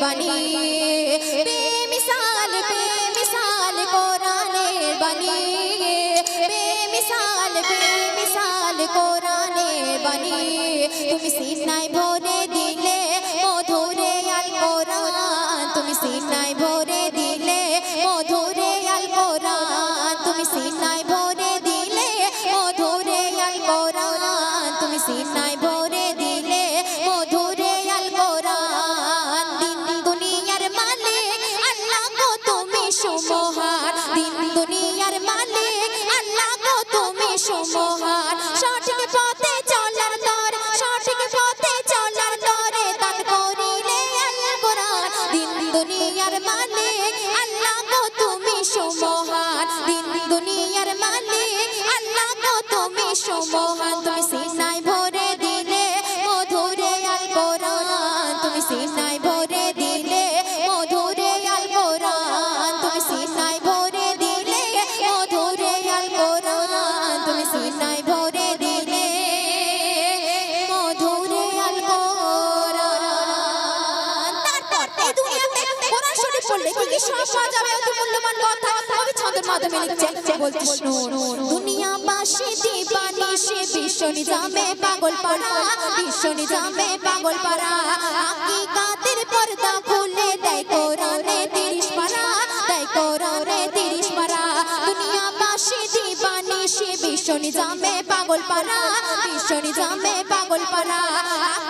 বাণী বেমিসাল বেমিসাল কোরআনের বাণী বেমিসাল বেমিসাল কোরআনের বাণী তুমি সিনায় ভরে দিলে মধুরে আল কোরআন তুমি সিনায় ভরে দিলে মধুরে আল কোরআন তুমি সিনায় ভরে দিলে মধুরে আল কোরআন তুমি সিনায় ভরে দিলে মধুরে আল কোরআন দিন দুনিয়ার মালিক আল্লাহ গো তুমি সুমহান দিন দুনিয়ার মালিক আল্লাহ গো তুমি সুমহান সঠিক পথে চলার তরে সঠিক পথে চলার তরে দান করিলে আল কোরআন দিন দুনিয়ার মালিক আল্লাহ গো তুমি সুমহান দিন দুনিয়ার মালিক আল্লাহ গো তুমি সুমহান তুমি সিনায় ভরে দিলে মধুরে আল কোরআন তুমি সিনায় ভরে দিলে মধুরে আল কোরআন তুমি সিনায় ভরে দিলে মধুরে আল কোরআন তুমি সিনায় ভরে দিলে মধুরে আল কোরআন তারপর এই দুনিয়াতে কোরআন শরীফ পড়লে কি সব পাওয়া যাবে অতি মূল্যবান কথা কবি ছন্দের মাধ্যমে লিখছে বলতে শুনুন দুনিয়াবাসী দিবানিশি বিশ্ব নিজামে পাগল পাড়া বিশ্ব নিজামে পাগল পাড়া হাকিকাতের পর্দা খুলে দেয় কোরআনে 30 পারা দেয় কোরআনে 30 পারা দুনিয়াবাসী দিবানিশি বিশ্ব নিজামে পাগল পাড়া বিশ্ব নিজামে পাগল পাড়া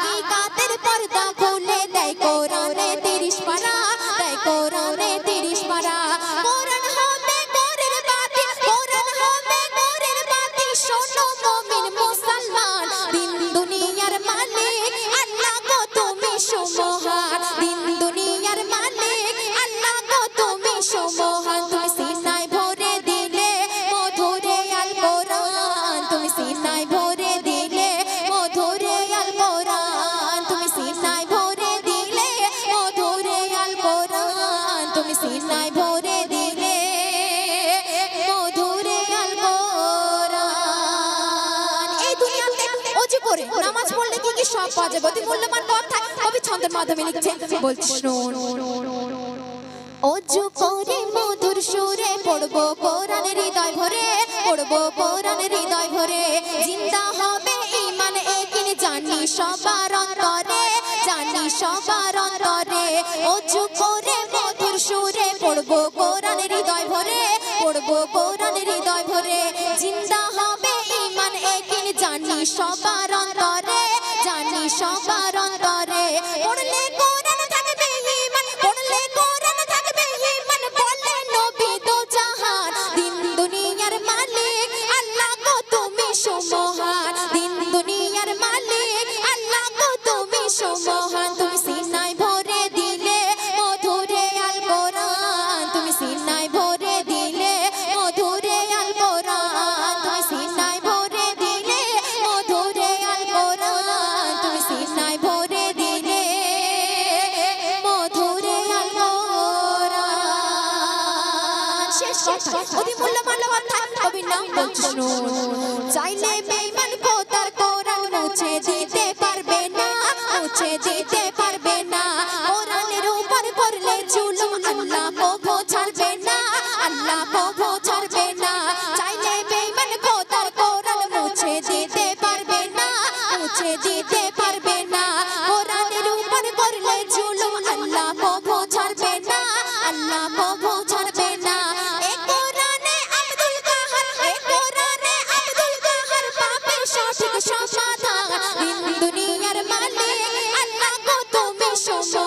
হাকিকাতের পর্দা খুলে দেয় কোরআনে 30 পারা দেয় কোরআনে 30 পারা কোরআন হবে নূরের বাতি কোরআন হবে নূরের বাতি শোনো মুমিন মুসলমান দিন দুনিয়ার মালিক আল্লাহ গো তুমি সুমহান দিন দুনিয়ার মালিক আল্লাহ গো তুমি সুমহান তুমি সিনায় ভরে দিলে মধুরে আল কোরআন তুমি সিনায় ভরে দিলে মধুরে আল কোরআন তুমি সিনায় ভরে দিলে মধুরে আল কোরআন তুমি সিনায় ভরে দিলে মধুরে আল কোরআন এই দুনিয়াতে ওযু করে নামাজ পড়লে কি কি সব পাওয়া যাবে অতি মূল্যবান কথা কবি ছন্দের মাধ্যমে লিখছে বলছি শুনুন ওযু করে মধুর সুরে পড়বো কোরআন হৃদয় ভরে পড়বো কোরআন হৃদয় ভরে জিন্দা হবে ঈমান একিন জানি সবার অন্তরে জানি সবার অন্তরে ওযু করে মধুর সুরে পড়বো কোরআন হৃদয় ভরে পড়বো কোরআন হৃদয় ভরে জিন্দা হবে ঈমান একিন জানি সবার অন্তরে জানি সবার অন্তরে পড়লে কোরআন থাকবে ঈমান পড়লে কোরআন থাকবে ঈমান বলে নবী দো জাহান দিন দুনিয়ার মালিক আল্লাহ গো তুমি সুমহান দিন দুনিয়ার মালিক আল্লাহ গো তুমি সুমহান তুমি সিনায় ভরে দিলে মধুরে আল কোরআন তুমি সিনায় ভরে দিলে মধুরে আল কোরআন তুমি সিনায় ভরে দিলে মধুরে আল কোরআন তুমি সিনায় ভরে দিলে মধুরে আল কোরআন শেষ কথা অতি মূল্যবান কথা কবি নাম বলছি শুনুন চাইলে বেঈমান খোদার কোরআন মুছে দিতে পারবে না মুছে দিতে পারবে না কোরআনের উপর করলে জুলুম আল্লাহ কবু ছাড়বে না আল্লাহ কবু ছাড়বে না চাইলে বেঈমান খোদার কোরআন মুছে দিতে পারবে না মুছে দিতে পারবে না কোরআনের উপর করলে জুলুম আল্লাহ কবু ছাড়বে না আল্লাহ কবু ছাড়বে না এই কোরআনে আব্দুল কাহার এই কোরআনে আব্দুল কাহার পাপের সঠিক সমাধান দিন দুনিয়ার মালিক আল্লাহ গো তুমি সুমহান